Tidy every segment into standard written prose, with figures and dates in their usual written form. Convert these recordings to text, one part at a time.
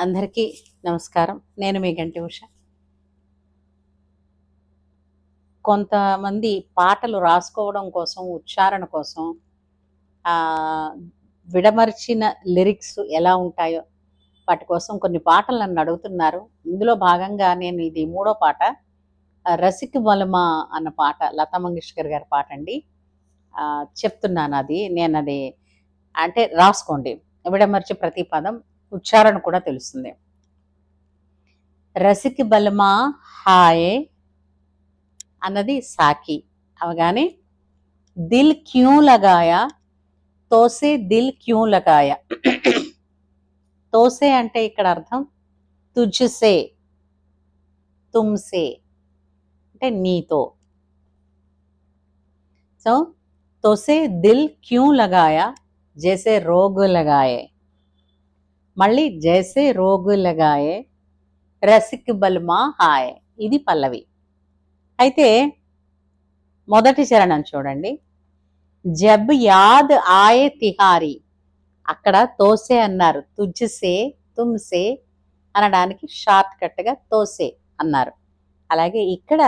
అందరికీ నమస్కారం. నేను మీ గంటి ఉష. కొంతమంది పాటలు రాసుకోవడం కోసం, ఉచ్చారణ కోసం విడమర్చిన లిరిక్స్ ఎలా ఉంటాయో వాటి కోసం కొన్ని పాటలు నన్ను అడుగుతున్నారు. ఇందులో భాగంగా నేను ఇది మూడో పాట. 'రసిక్ బలమా' అన్న పాట లతా మంగేష్కర్ గారి పాటండి. చెప్తున్నాను అది. నేనది అంటే రాసుకోండి. విడమర్చి ప్రతి పదం ఉచ్చారణ కూడా తెలుస్తుంది. 'రసిక్ బలమా హాయే' అన్నది సాకి అవగానే 'దిల్ క్యూ లగాయా తోసే దిల్ క్యూ లగాయా'. తోసే అంటే ఇక్కడ అర్థం తుజ్సే, తుమ్సే అంటే నీతో. సో తోసే దిల్ క్యూ లగాయా జైసే రోగ్ లగాయే. మళ్ళీ జైసే రోగ్ లగాయే రసిక్ బల్మా హాయ్. ఇది పల్లవి. అయితే మొదటి చరణం చూడండి. జబ్ యాద్ ఆయే తిహారీ, అక్కడ తోసే అన్నారు, తుజ్సే తుమ్సే అనడానికి షార్ట్ కట్గా తోసే అన్నారు. అలాగే ఇక్కడ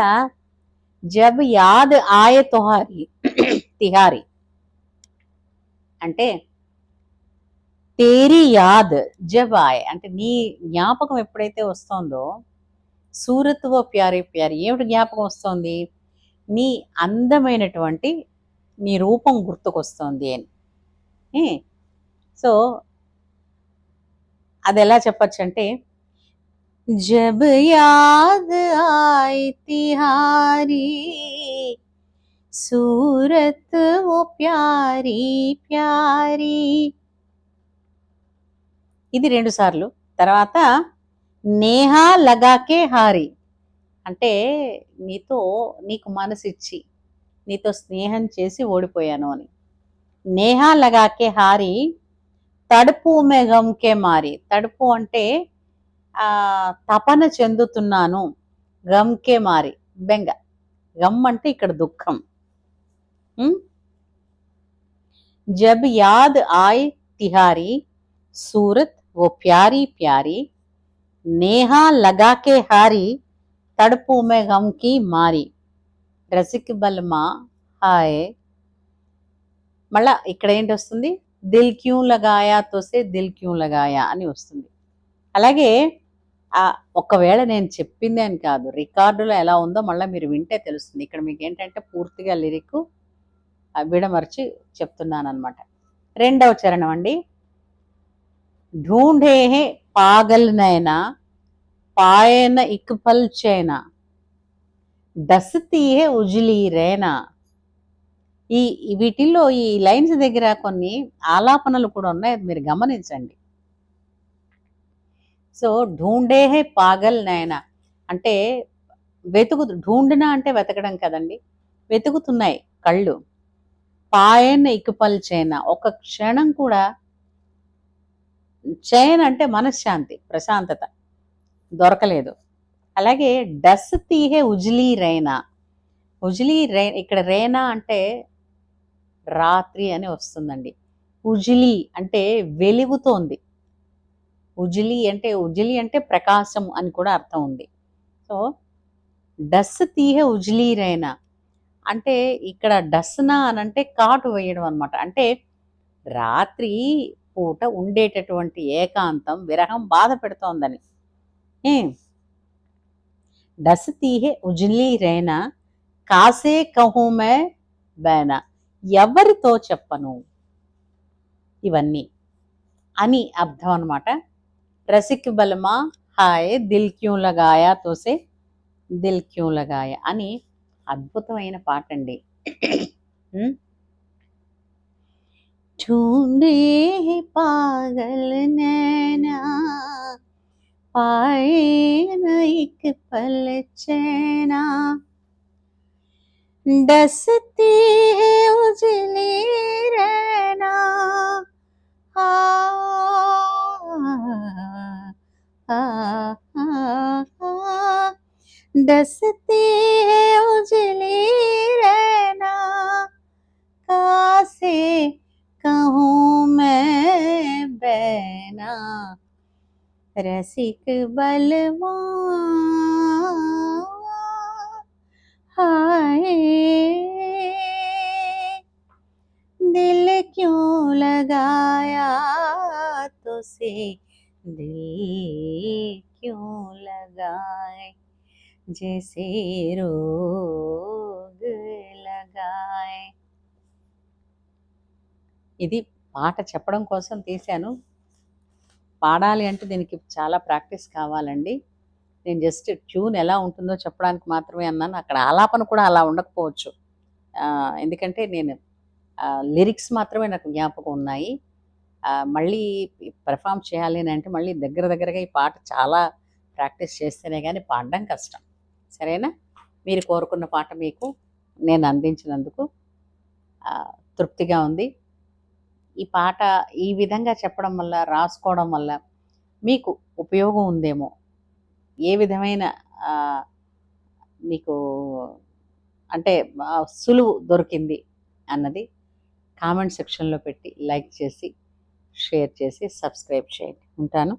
జబ్ యాద్ ఆయే తిహారీ అంటే తేరీ యాద్ జబ్ ఆయే అంటే నీ జ్ఞాపకం ఎప్పుడైతే వస్తుందో, సూరత్ ఓ ప్యారీ ప్యారీ ఏమిటి జ్ఞాపకం వస్తుంది? నీ అందమైనటువంటి నీ రూపం గుర్తుకొస్తుంది అని. సో అది ఎలా చెప్పచ్చు అంటే జబ్ యాద్ ఆయ్ తిహారీ సూరత్ ఓ ప్యారీ ప్యారీ. ఇది 2 సార్లు. తర్వాత నేహా లగాకే హారీ అంటే నీకు మనసిచ్చి నీతో స్నేహం చేసి ఓడిపోయాను అని. నేహా లగాకే హారీ తడుపు మెగంకే మారి. తడుపు అంటే తపన చెందుతున్నాను, గమ్కే మారి బెంగ. గమ్ అంటే ఇక్కడ దుఃఖం. జబ్ యాద్ ఆయ్ తిహారీ సూరత్ ఓ ప్యారీ ప్యారీ నేహా లగాకే హారీ తడుపు మే గమ్కి మారి రసిక్ బల్మా హాయ్. మళ్ళా ఇక్కడ ఏంటి వస్తుంది? దిల్ క్యూ లగాయా తోసే దిల్ క్యూ లగాయా అని వస్తుంది. అలాగే ఒకవేళ నేను చెప్పింది అని కాదు, రికార్డులో ఎలా ఉందో మళ్ళీ మీరు వింటే తెలుస్తుంది. ఇక్కడ మీకు ఏంటంటే పూర్తిగా లిరిక్ విడమర్చి చెప్తున్నాను అనమాట. రెండవ చరణం అండి. ఢూంఢే హే పాగల్ నైనా పాయన ఇక్ పల్ చైనా డస్తీ హే ఉజ్లీ రేనా. వీటిల్లో ఈ లైన్స్ దగ్గర కొన్ని ఆలాపనలు కూడా ఉన్నాయి, అది మీరు గమనించండి. సో ఢూంఢే హే పాగల్ నైనా అంటే ఢూంఢన అంటే వెతకడం కదండి, వెతుకుతున్నాయి కళ్ళు. పాయన్ ఇకుపల్ చైనా ఒక క్షణం కూడా, చైన్ అంటే మనశ్శాంతి, ప్రశాంతత దొరకలేదు. అలాగే డస్ తీహే ఉజ్లీ రైనా. ఉజ్లీ రైన్ ఇక్కడ రేనా అంటే రాత్రి అని వస్తుందండి. ఉజ్లీ అంటే వెలుగుతోంది. ఉజ్లీ అంటే ప్రకాశం అని కూడా అర్థం ఉంది. సో డస్ తీహే ఉజ్లీ రైనా అంటే ఇక్కడ డస్నా అని అంటే కాటు వేయడం అనమాట. అంటే రాత్రి పూట ఉండేటటువంటి ఏకాంతం, విరహం బాధ పెడుతోందని. డస్ తీహే ఉజ్లీ రైనా కాసే కహూమే బైనా ఎవరితో చెప్పను, ఇవన్నీ అని అర్థం అనమాట. రసిక్ బల్మా హాయ్ దిల్ క్యూ లగాయా తోసే దిల్ క్యూ లగాయా అని అద్భుతమైన పాట అండి. ढूंढे पागल नैना पाए न एक पल चैना डसती है उजली रहना डसती है उजली रहना कासे कहूँ मैं बैना. रसिक बलवान हाय, दिल क्यों लगाया तुझसे, दिल क्यों लगाए, जैसे रोग लगाए. ఇది పాట చెప్పడం కోసం తీశాను. పాడాలి అంటే దీనికి చాలా ప్రాక్టీస్ కావాలండి. నేను జస్ట్ ట్యూన్ ఎలా ఉంటుందో చెప్పడానికి మాత్రమే అన్నాను. అక్కడ ఆలాపన కూడా అలా ఉండకపోవచ్చు. ఎందుకంటే నేను లిరిక్స్ మాత్రమే నాకు జ్ఞాపకం ఉన్నాయి. మళ్ళీ పెర్ఫార్మ్ చేయాలి అని అంటే మళ్ళీ దగ్గరగా ఈ పాట చాలా ప్రాక్టీస్ చేస్తేనే కానీ పాడడం కష్టం. సరేనా? మీరు కోరుకున్న పాట మీకు నేను అందించినందుకు తృప్తిగా ఉంది. ఈ పాట ఈ విధంగా చెప్పడం వల్ల, రాసుకోవడం వల్ల మీకు ఉపయోగం ఉందేమో, ఏ విధమైన మీకు అంటే సులువు దొరికింది అన్నది కామెంట్ సెక్షన్లో పెట్టి లైక్ చేసి, షేర్ చేసి, సబ్స్క్రైబ్ చేయండి. ఉంటాను.